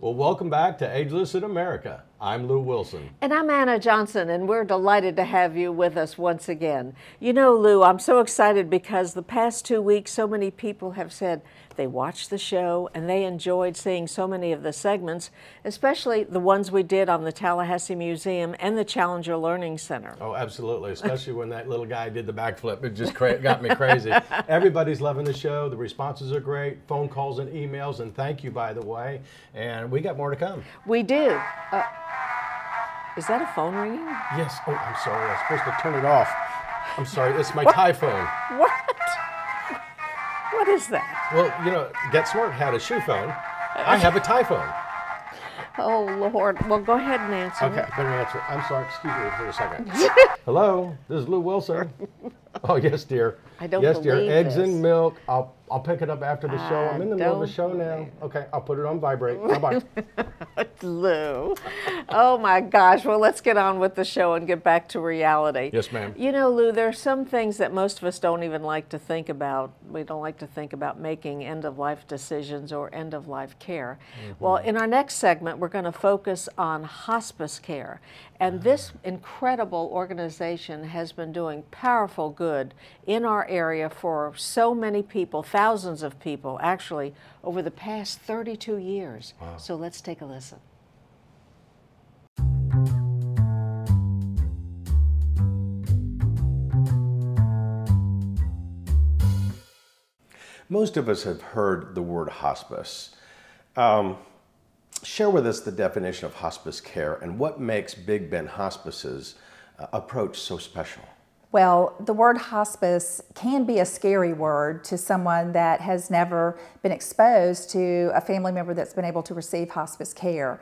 Well, welcome back to Ageless in America. I'm Lew Wilson. And I'm Anna Johnson, and we're delighted to have you with us once again. You know, Lew, I'm so excited because the past 2 weeks, so many people have said they watched the show and they enjoyed seeing so many of the segments, especially the ones we did on the Tallahassee Museum and the Challenger Learning Center. Oh, absolutely, especially when that little guy did the backflip. It just got me crazy. Everybody's loving the show. The responses are great. Phone calls and emails, and thank you, by the way. And we got more to come. We do. Is that a phone ringing? Yes. Oh, I'm sorry. I was supposed to turn it off. I'm sorry. It's my Thai phone. What? What is that? Well, you know, Get Smart had a shoe phone. I have a Thai phone. Oh, Lord. Well, go ahead and answer. Okay, better answer. I'm sorry. Excuse me for a second. Hello, this is Lew Wilson. Oh, yes, dear. I don't yes, believe dear. Eggs this. and milk. I'll pick it up after the show. I'm in the middle of the show now. Okay, I'll put it on vibrate. Bye-bye. Lew. Oh, my gosh. Well, let's get on with the show and get back to reality. Yes, ma'am. You know, Lew, there are some things that most of us don't even like to think about. We don't like to think about making end-of-life decisions or end-of-life care. Well, in our next segment, we're going to focus on hospice care. And this incredible organization has been doing powerful good in our area for so many people, thousands of people, actually, over the past 32 years. Wow. So let's take a listen. Most of us have heard the word hospice. Share with us the definition of hospice care and what makes Big Bend Hospice's approach so special. Well, the word hospice can be a scary word to someone that has never been exposed to a family member that's been able to receive hospice care.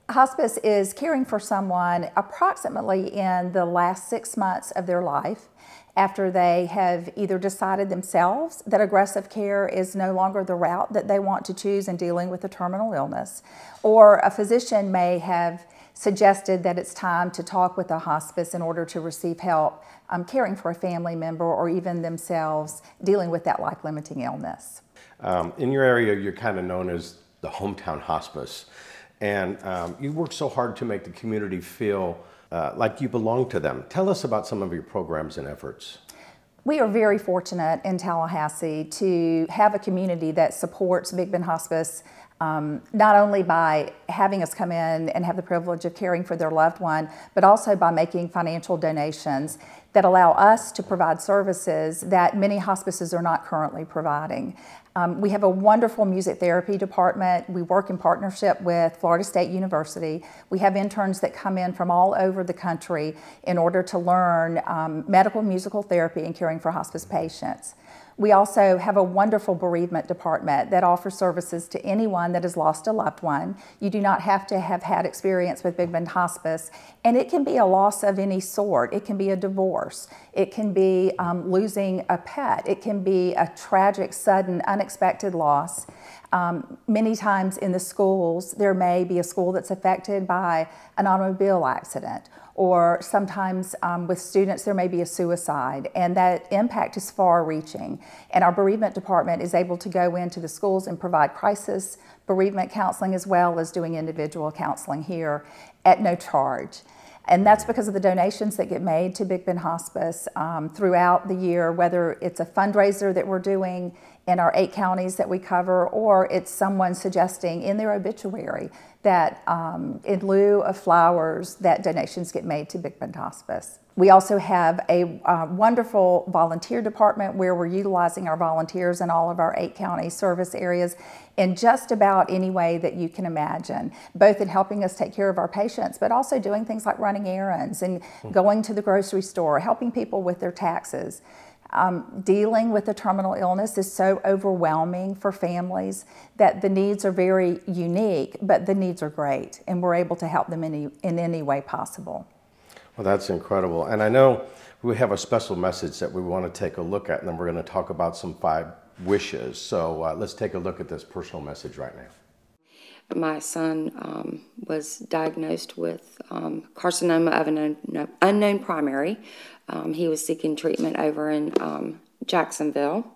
Hospice is caring for someone approximately in the last 6 months of their life after they have either decided themselves that aggressive care is no longer the route that they want to choose in dealing with a terminal illness, or a physician may have suggested that it's time to talk with a hospice in order to receive help caring for a family member or even themselves dealing with that life-limiting illness. In your area, you're kind of known as the hometown hospice, and you work so hard to make the community feel like you belong to them. Tell us about some of your programs and efforts. We are very fortunate in Tallahassee to have a community that supports Big Bend Hospice, not only by having us come in and have the privilege of caring for their loved one, but also by making financial donations that allow us to provide services that many hospices are not currently providing. We have a wonderful music therapy department. We work in partnership with Florida State University. We have interns that come in from all over the country in order to learn medical musical therapy and caring for hospice patients. We also have a wonderful bereavement department that offers services to anyone that has lost a loved one. You do not have to have had experience with Big Bend Hospice, and it can be a loss of any sort. It can be a divorce. It can be losing a pet. It can be a tragic, sudden, unexpected loss. Many times in the schools, there may be a school that's affected by an automobile accident, or sometimes with students there may be a suicide, and that impact is far-reaching. And our bereavement department is able to go into the schools and provide crisis bereavement counseling as well as doing individual counseling here at no charge. And that's because of the donations that get made to Big Bend Hospice throughout the year, whether it's a fundraiser that we're doing in our 8 counties that we cover, or it's someone suggesting in their obituary that in lieu of flowers, that donations get made to Big Bend Hospice. We also have a wonderful volunteer department where we're utilizing our volunteers in all of our 8 county service areas in just about any way that you can imagine, both in helping us take care of our patients, but also doing things like running errands and going to the grocery store, helping people with their taxes. Dealing with a terminal illness is so overwhelming for families that the needs are very unique, but the needs are great, and we're able to help them in any way possible. Well, that's incredible. And I know we have a special message that we want to take a look at, and then we're going to talk about some 5 wishes. So let's take a look at this personal message right now. My son was diagnosed with carcinoma of an unknown primary. He was seeking treatment over in Jacksonville.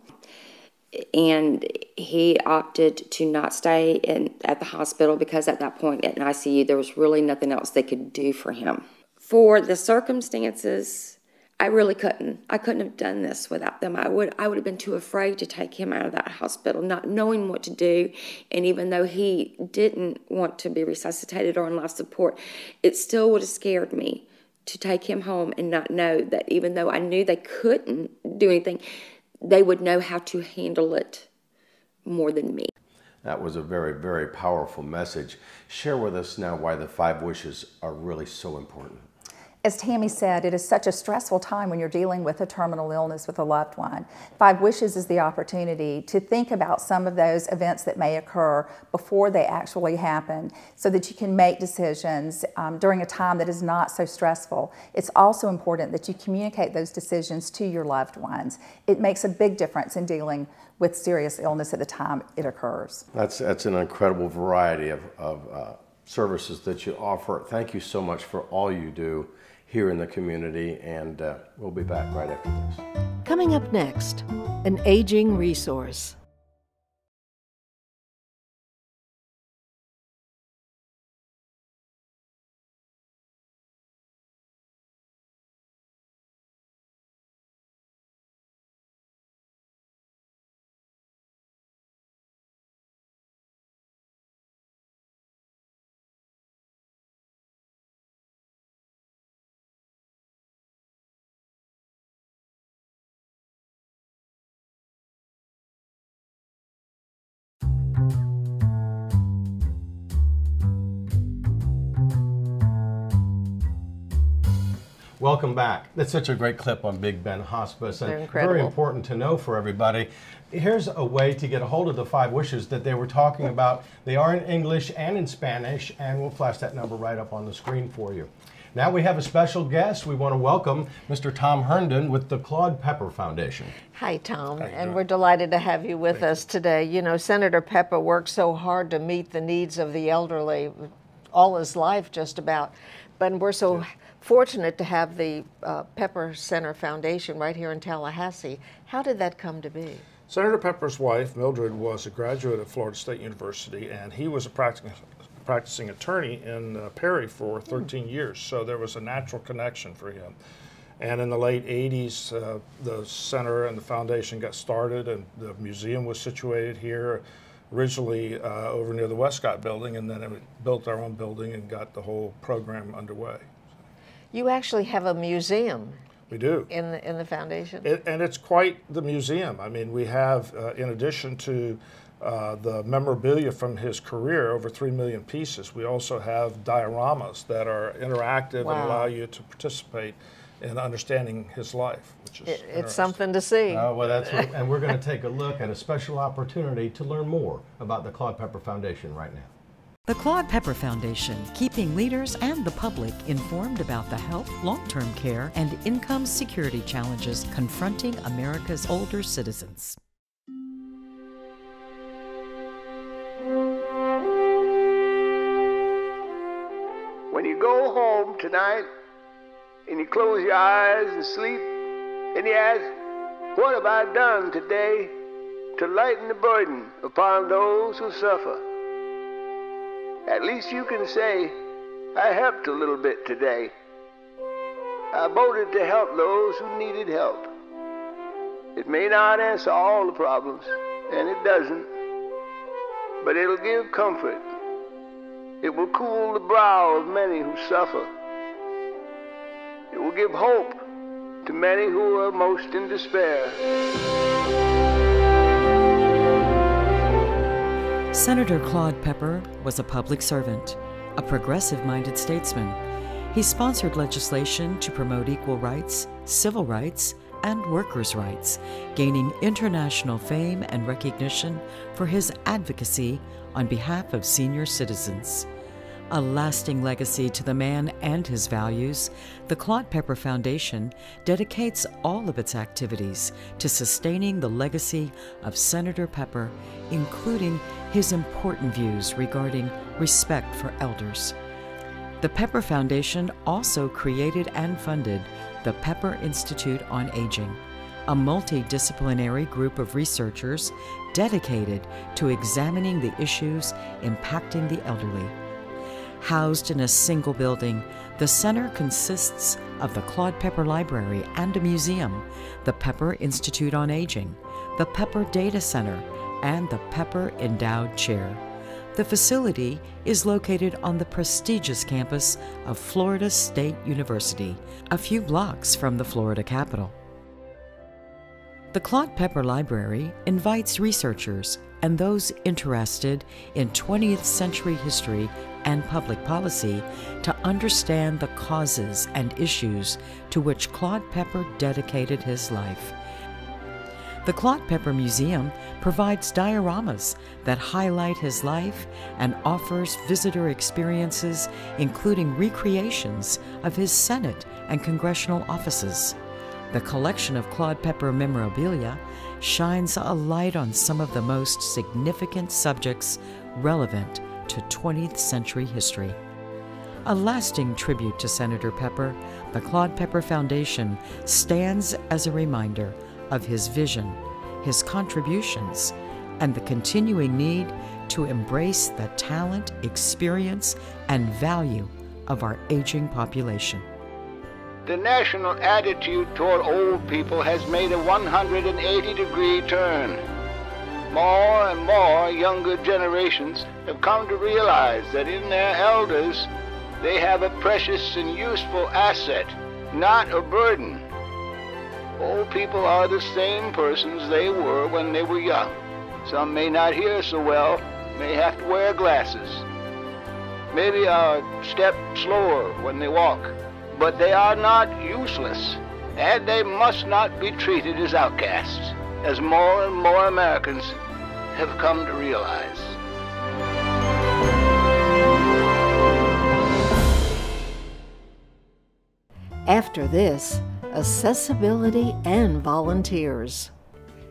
and he opted to not stay at the hospital because at that point in ICU there was really nothing else they could do for him. For the circumstances, I really couldn't. I couldn't have done this without them. I would have been too afraid to take him out of that hospital, not knowing what to do. And even though he didn't want to be resuscitated or on life support, it still would have scared me to take him home and not know that even though I knew they couldn't do anything, they would know how to handle it more than me. That was a very, very powerful message. Share with us now why the 5 wishes are really so important. As Tammy said, it is such a stressful time when you're dealing with a terminal illness with a loved one. 5 wishes is the opportunity to think about some of those events that may occur before they actually happen so that you can make decisions during a time that is not so stressful. It's also important that you communicate those decisions to your loved ones. It makes a big difference in dealing with serious illness at the time it occurs. That's an incredible variety of services that you offer. Thank you so much for all you do here in the community, and we'll be back right after this. Coming up next, an aging resource. Welcome back. That's such a great clip on Big Ben Hospice, and They're incredible. very important to know for everybody. Here's a way to get a hold of the 5 wishes that they were talking about. They are in English and in Spanish, and we'll flash that number right up on the screen for you. Now we have a special guest. We want to welcome Mr. Tom Herndon with the Claude Pepper Foundation. Hi, Tom, and we're delighted to have you with us today. You know, Senator Pepper worked so hard to meet the needs of the elderly all his life, just about. But we're so fortunate to have the Pepper Center Foundation right here in Tallahassee. How did that come to be? Senator Pepper's wife, Mildred, was a graduate of Florida State University, and he was a practicing attorney in Perry for 13 years, so there was a natural connection for him. And in the late 80s, the center and the foundation got started, and the museum was situated here, originally over near the Westcott building, and then it built our own building and got the whole program underway. You actually have a museum. We do. In the foundation? And it's quite the museum. I mean, we have, in addition to the memorabilia from his career, over 3 million pieces, we also have dioramas that are interactive and allow you to participate in understanding his life, which is it's something to see. Well, that's what, and we're going to take a look at a special opportunity to learn more about the Claude Pepper Foundation right now. The Claude Pepper Foundation, keeping leaders and the public informed about the health, long-term care, and income security challenges confronting America's older citizens. When you go home tonight and you close your eyes and sleep and you ask, what have I done today to lighten the burden upon those who suffer? At least you can say, I helped a little bit today. I voted to help those who needed help. It may not answer all the problems, and it doesn't, but it'll give comfort. It will cool the brow of many who suffer. It will give hope to many who are most in despair. Senator Claude Pepper was a public servant, a progressive-minded statesman. He sponsored legislation to promote equal rights, civil rights, and workers' rights, gaining international fame and recognition for his advocacy on behalf of senior citizens. A lasting legacy to the man and his values, the Claude Pepper Foundation dedicates all of its activities to sustaining the legacy of Senator Pepper, including his important views regarding respect for elders. The Pepper Foundation also created and funded the Pepper Institute on Aging, a multidisciplinary group of researchers dedicated to examining the issues impacting the elderly. Housed in a single building, the center consists of the Claude Pepper Library and a museum, the Pepper Institute on Aging, the Pepper Data Center, and the Pepper Endowed Chair. The facility is located on the prestigious campus of Florida State University, a few blocks from the Florida capital. The Claude Pepper Library invites researchers and those interested in 20th century history and public policy to understand the causes and issues to which Claude Pepper dedicated his life. The Claude Pepper Museum provides dioramas that highlight his life and offers visitor experiences, including recreations of his Senate and congressional offices. The collection of Claude Pepper memorabilia shines a light on some of the most significant subjects relevant to 20th century history. A lasting tribute to Senator Pepper, the Claude Pepper Foundation stands as a reminder of his vision, his contributions, and the continuing need to embrace the talent, experience, and value of our aging population. The national attitude toward old people has made a 180-degree turn. More and more younger generations have come to realize that in their elders, they have a precious and useful asset, not a burden. Old people are the same persons they were when they were young. Some may not hear so well, may have to wear glasses, maybe a step slower when they walk. But they are not useless, and they must not be treated as outcasts, as more and more Americans have come to realize. After this, accessibility and volunteers.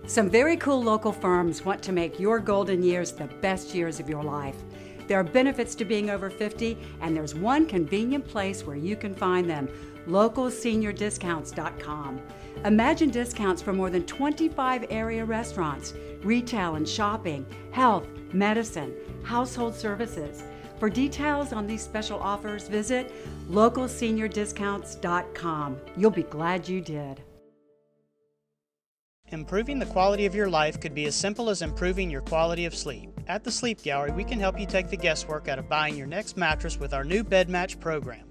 Some very cool local firms want to make your golden years the best years of your life. There are benefits to being over 50, and there's one convenient place where you can find them, localseniordiscounts.com. Imagine discounts for more than 25 area restaurants, retail and shopping, health, medicine, household services. For details on these special offers, visit localseniordiscounts.com. You'll be glad you did. Improving the quality of your life could be as simple as improving your quality of sleep. At the Sleep Gallery, we can help you take the guesswork out of buying your next mattress with our new bed match program.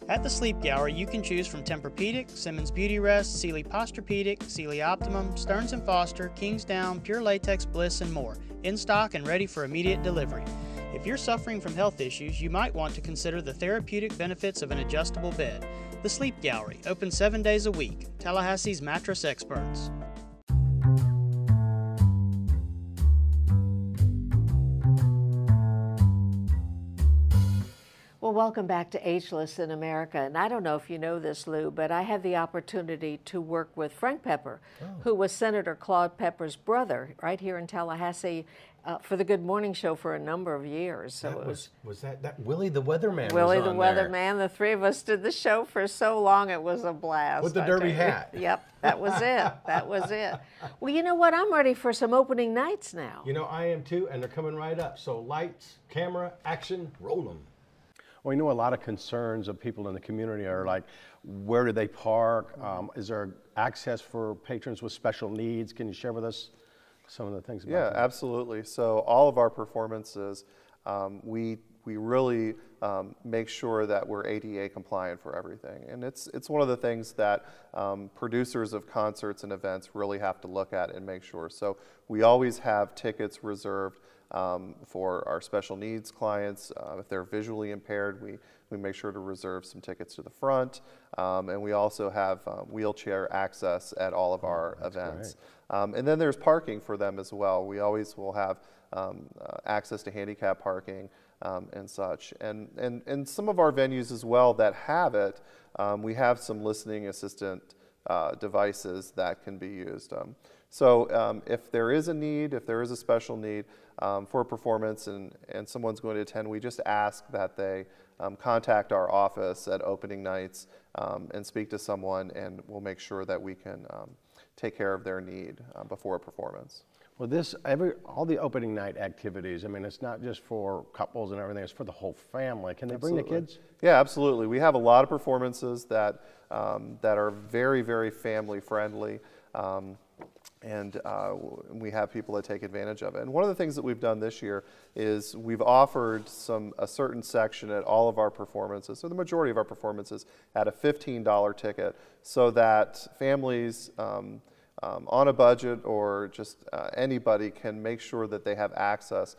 At the Sleep Gallery, you can choose from Tempur-Pedic, Simmons Beauty Rest, Sealy Posturepedic, Sealy Optimum, Stearns & Foster, Kingsdown, Pure Latex Bliss, and more, in stock and ready for immediate delivery. If you're suffering from health issues, you might want to consider the therapeutic benefits of an adjustable bed. The Sleep Gallery, open 7 days a week. Tallahassee's mattress experts. Well, welcome back to Ageless in America. And I don't know if you know this, Lou, but I had the opportunity to work with Frank Pepper, who was Senator Claude Pepper's brother, right here in Tallahassee, for the Good Morning Show for a number of years. So that was that Willie the Weatherman? Willie was the on Weatherman. The three of us did the show for so long, it was a blast. With the derby hat. Yep, that was it. That was it. Well, you know what? I'm ready for some opening nights now. You know, I am too, and they're coming right up. So lights, camera, action, roll them. Well, you know, a lot of concerns of people in the community are like, where do they park? Is there access for patrons with special needs? Can you share with us some of the things about that? Yeah, absolutely. So all of our performances, we really make sure that we're ADA compliant for everything. And it's one of the things that producers of concerts and events really have to look at and make sure. So we always have tickets reserved for our special needs clients. If they're visually impaired, we make sure to reserve some tickets to the front. And we also have wheelchair access at all of our events. And then there's parking for them as well. We always will have access to handicap parking and such. And some of our venues as well that have it, we have some listening assistant devices that can be used. So if there is a need, if there is a special need for a performance and someone's going to attend, we just ask that they contact our office at opening nights and speak to someone, and we'll make sure that we can take care of their need before a performance. Well, all the opening night activities, I mean, it's not just for couples and everything, it's for the whole family. Can they bring the kids? Yeah, absolutely. We have a lot of performances that are very, very family friendly. And we have people that take advantage of it. And one of the things that we've done this year is we've offered a certain section at all of our performances, so the majority of our performances, at a $15 ticket, so that families on a budget or just anybody can make sure that they have access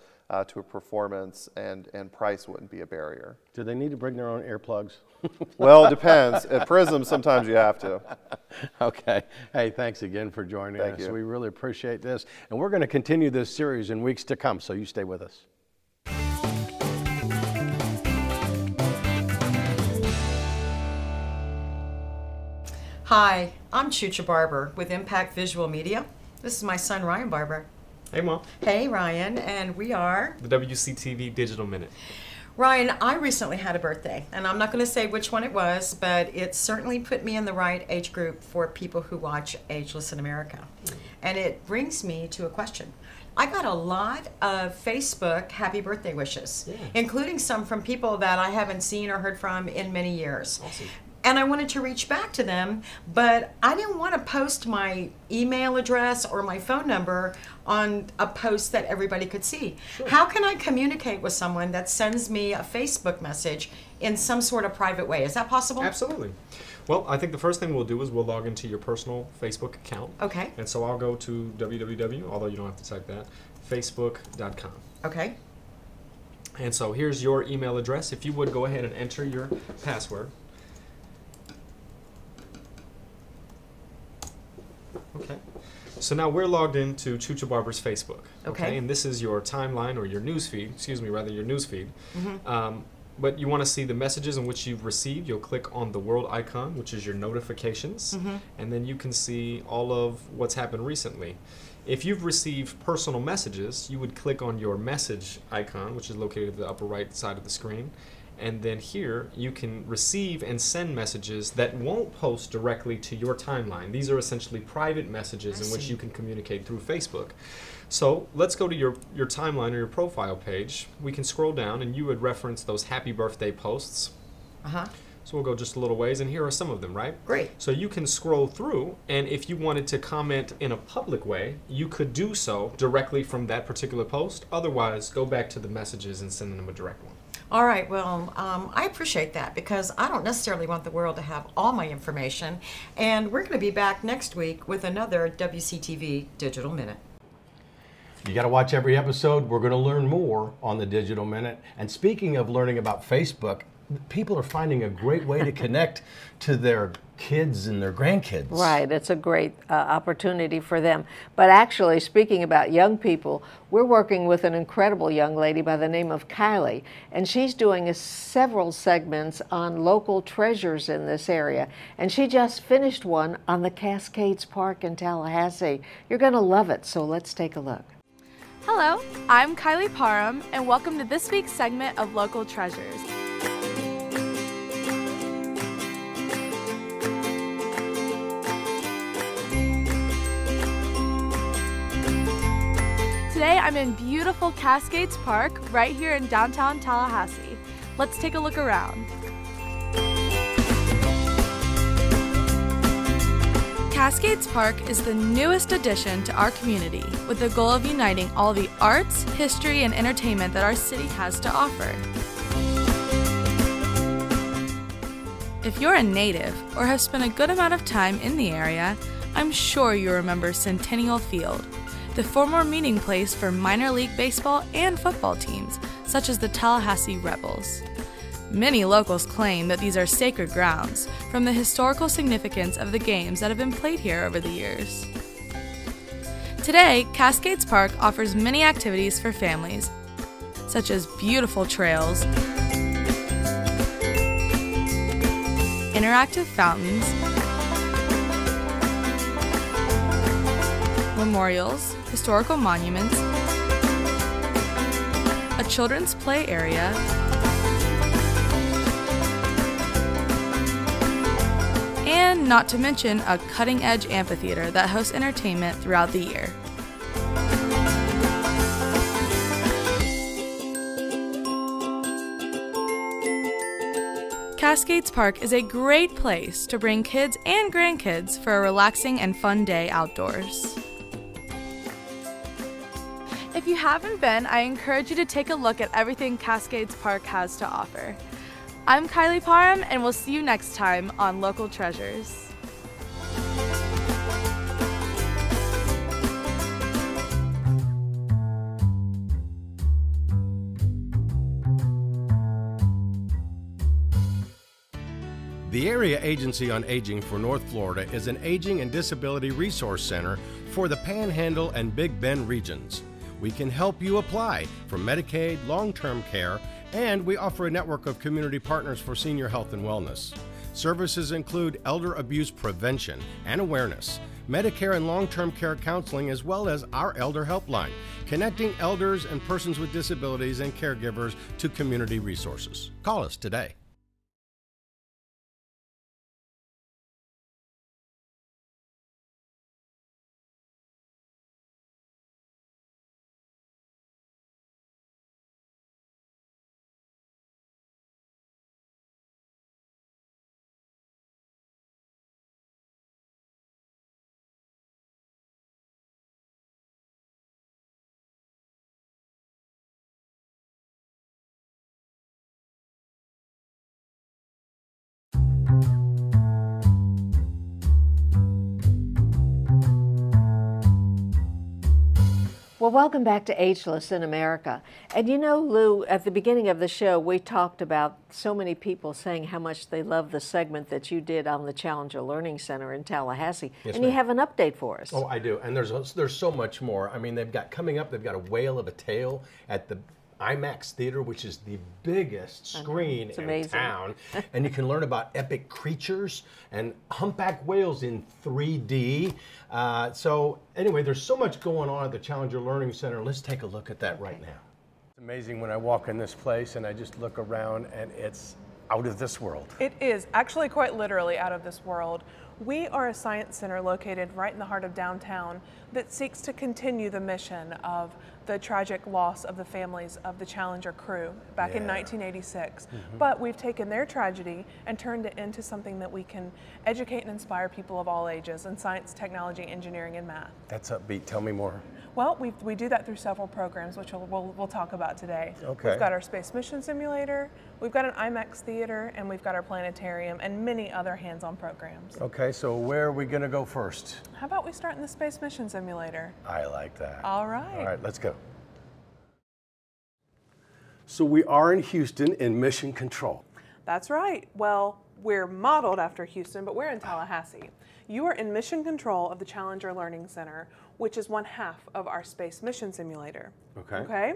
to a performance, and price wouldn't be a barrier. Do they need to bring their own earplugs? Well, it depends. At Prism, sometimes you have to. Okay. Hey, thanks again for joining us. Thank you. We really appreciate this. And we're going to continue this series in weeks to come, so you stay with us. Hi, I'm Chucha Barber with Impact Visual Media. This is my son, Ryan Barber. Hey, Mom. Hey, Ryan, and we are the WCTV Digital Minute. Ryan, I recently had a birthday, and I'm not going to say which one it was, but it certainly put me in the right age group for people who watch Ageless in America. And it brings me to a question. I got a lot of Facebook happy birthday wishes, including some from people that I haven't seen or heard from in many years. Awesome. And I wanted to reach back to them, but I didn't want to post my email address or my phone number on a post that everybody could see. Sure. How can I communicate with someone that sends me a Facebook message in some sort of private way? Is that possible? Absolutely. Well, I think the first thing we'll do is we'll log into your personal Facebook account. Okay. And so I'll go to www, although you don't have to type that, facebook.com. Okay. And so here's your email address. If you would go ahead and enter your password. Okay. So now we're logged into Chucha Barber's Facebook. Okay. And this is your timeline, or your news feed, your news feed. Mm-hmm. But you want to see the messages in which you've received. You'll click on the world icon, which is your notifications. Mm-hmm. And then you can see all of what's happened recently. If you've received personal messages, you would click on your message icon, which is located at the upper right side of the screen. And then here, you can receive and send messages that won't post directly to your timeline. These are essentially private messages in which you can communicate through Facebook. So let's go to your timeline or your profile page. We can scroll down, and you would reference those happy birthday posts. Uh-huh. So we'll go just a little ways, and here are some of them, right? Great. So you can scroll through, and if you wanted to comment in a public way, you could do so directly from that particular post. Otherwise, go back to the messages and send them a direct one. All right, well, I appreciate that, because I don't necessarily want the world to have all my information. And we're going to be back next week with another WCTV Digital Minute. You got to watch every episode. We're going to learn more on the Digital Minute. And speaking of learning about Facebook, people are finding a great way to connect to their kids and their grandkids. Right, it's a great opportunity for them. But actually, speaking about young people, we're working with an incredible young lady by the name of Kylie, and she's doing several segments on local treasures in this area. And she just finished one on the Cascades Park in Tallahassee. You're going to love it, so let's take a look. Hello, I'm Kylie Parham, and welcome to this week's segment of Local Treasures. Today I'm in beautiful Cascades Park right here in downtown Tallahassee. Let's take a look around. Cascades Park is the newest addition to our community with the goal of uniting all the arts, history, and entertainment that our city has to offer. If you're a native or have spent a good amount of time in the area, I'm sure you remember Centennial Field, the former meeting place for minor league baseball and football teams, such as the Tallahassee Rebels. Many locals claim that these are sacred grounds from the historical significance of the games that have been played here over the years. Today, Cascades Park offers many activities for families, such as beautiful trails, interactive fountains, memorials, historical monuments, a children's play area, and not to mention a cutting-edge amphitheater that hosts entertainment throughout the year. Cascades Park is a great place to bring kids and grandkids for a relaxing and fun day outdoors. If you haven't been, I encourage you to take a look at everything Cascades Park has to offer. I'm Kylie Parham, and we'll see you next time on Local Treasures. The Area Agency on Aging for North Florida is an aging and disability resource center for the Panhandle and Big Bend regions. We can help you apply for Medicaid, long-term care, and we offer a network of community partners for senior health and wellness. Services include elder abuse prevention and awareness, Medicare and long-term care counseling, as well as our Elder Helpline, connecting elders and persons with disabilities and caregivers to community resources. Call us today. Well, welcome back to Ageless in America. And you know, Lou, at the beginning of the show, we talked about so many people saying how much they love the segment that you did on the Challenger Learning Center in Tallahassee. Yes, and you ma'am. have an update for us. Oh, I do. And there's so much more. I mean, they've got a whale of a tale at the IMAX Theater, which is the biggest screen in town. And you can learn about epic creatures and humpback whales in 3D. So anyway, there's so much going on at the Challenger Learning Center. Let's take a look at that right now. It's amazing when I walk in this place and I just look around and it's out of this world. It is actually quite literally out of this world. We are a science center located right in the heart of downtown that seeks to continue the mission of the tragic loss of the families of the Challenger crew back in 1986. But we've taken their tragedy and turned it into something that we can educate and inspire people of all ages in science, technology, engineering, and math. That's upbeat. Tell me more. Well, we do that through several programs, which we'll talk about today. Okay. We've got our Space Mission Simulator, we've got an IMAX Theater, and we've got our planetarium and many other hands-on programs. Okay, so where are we going to go first? How about we start in the Space Mission Simulator? I like that. All right. All right, let's go. So we are in Houston in Mission Control. That's right. Well, we're modeled after Houston, but we're in Tallahassee. You are in Mission Control of the Challenger Learning Center, which is one half of our Space Mission Simulator. Okay. Okay?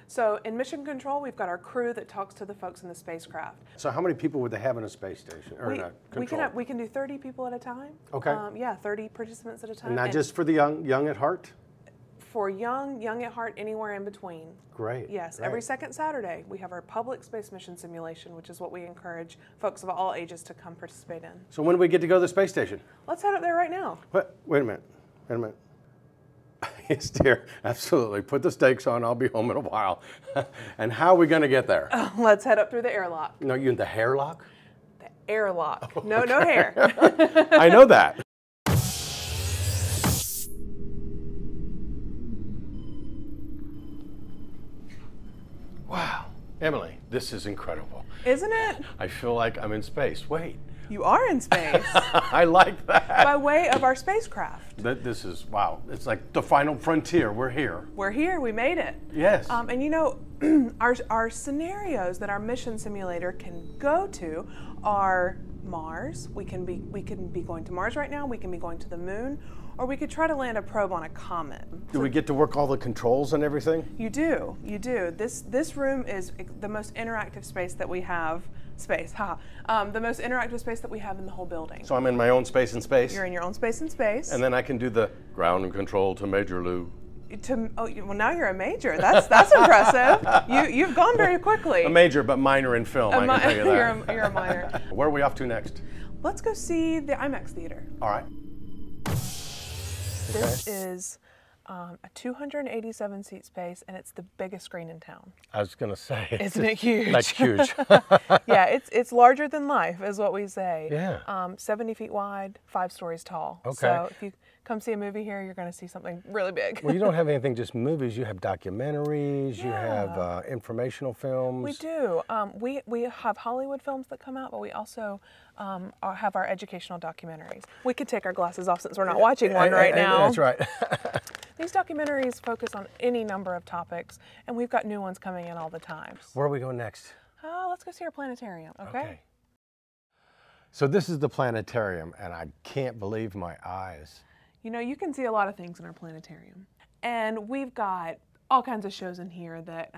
So in Mission Control, we've got our crew that talks to the folks in the spacecraft. So how many people would they have in a space station? Or We can do 30 people at a time. Okay. Yeah, 30 participants at a time. And not just for the young at heart? For young at heart, anywhere in between. Great. Yes, great. every second Saturday we have our public space mission simulation, which is what we encourage folks of all ages to come participate in. So when do we get to go to the space station? Let's head up there right now. What? Wait a minute. Wait a minute. Yes, dear. Absolutely. Put the stakes on. I'll be home in a while. And how are we going to get there? Let's head up through the airlock. No, you in the hairlock? The airlock. Oh, no, okay. no hair. I know that. Wow. Emily, this is incredible. Isn't it? I feel like I'm in space. Wait. You are in space. I like that. By way of our spacecraft. This is, wow. It's like the final frontier. We're here. We're here. We made it. Yes. And you know, our scenarios that our mission simulator can go to are Mars. We can be going to Mars right now. We can be going to the moon, or we could try to land a probe on a comet. Do we get to work all the controls and everything? You do. You do. This room is the most interactive space that we have. The most interactive space that we have in the whole building. So I'm in my own space in space? You're in your own space in space. And then I can do the ground control to Major Lew. Well, now you're a major. That's impressive. You've gone very quickly. A major, but minor in film, I can tell you that. You're a minor. Where are we off to next? Let's go see the IMAX theater. All right. This is a 287 seat space, and it's the biggest screen in town. I was going to say. Isn't it huge? That's huge. Yeah, it's larger than life, is what we say. Yeah. 70 feet wide, 5 stories tall. Okay. So if you come see a movie here, you're going to see something really big. Well, you don't have anything just movies. You have documentaries. You have informational films. We do. We have Hollywood films that come out, but we also have our educational documentaries. We could take our glasses off since we're not watching one right now. That's right. These documentaries focus on any number of topics, and we've got new ones coming in all the time. Where are we going next? Let's go see our planetarium, okay? So this is the planetarium, and I can't believe my eyes. You know, you can see a lot of things in our planetarium. And we've got all kinds of shows in here that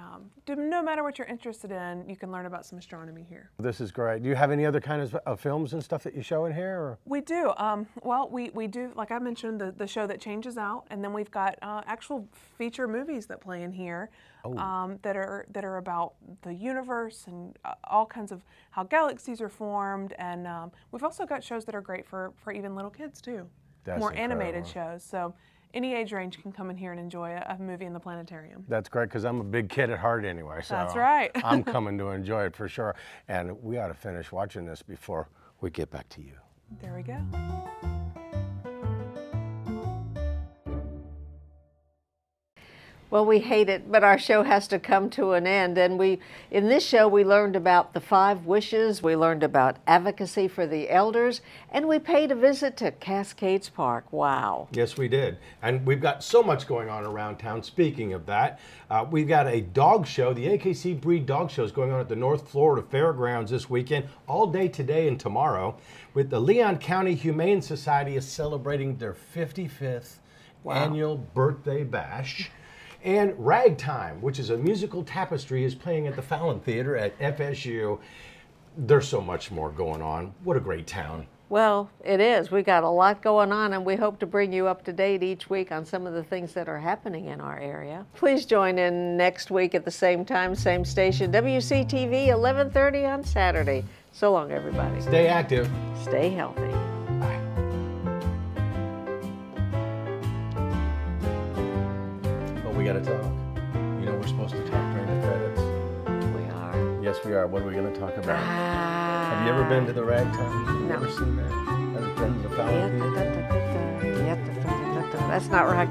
no matter what you're interested in, you can learn about some astronomy here. This is great. Do you have any other kinds of films and stuff that you show in here? Or? We do. Well, we do, like I mentioned, the show that changes out, and then we've got actual feature movies that play in here that are about the universe and all kinds of how galaxies are formed. And we've also got shows that are great for even little kids too. That's more incredible. Animated shows. So any age range can come in here and enjoy a movie in the planetarium. That's great, because I'm a big kid at heart anyway. So that's right. I'm coming to enjoy it for sure. And we ought to finish watching this before we get back to you. There we go. Well, we hate it, but our show has to come to an end. And in this show, we learned about the 5 wishes, we learned about advocacy for the elders, and we paid a visit to Cascades Park. Wow. Yes, we did. And we've got so much going on around town. Speaking of that, we've got a dog show. The AKC Breed Dog Show is going on at the North Florida Fairgrounds this weekend, all day today and tomorrow, with the Leon County Humane Society is celebrating their 55th annual birthday bash. And Ragtime, which is a musical tapestry, is playing at the Fallon Theater at FSU. There's so much more going on. What a great town. Well, it is. We got a lot going on, and we hope to bring you up to date each week on some of the things that are happening in our area. Please join in next week at the same time, same station, WCTV, 11:30 on Saturday. So long, everybody. Stay active. Stay healthy. We got to talk. You know, we're supposed to talk during the credits. We are. Yes, we are. What are we going to talk about? Have you ever been to the Ragtime? Have you ever seen that? Have you been to the Fallon Theater? That's not right.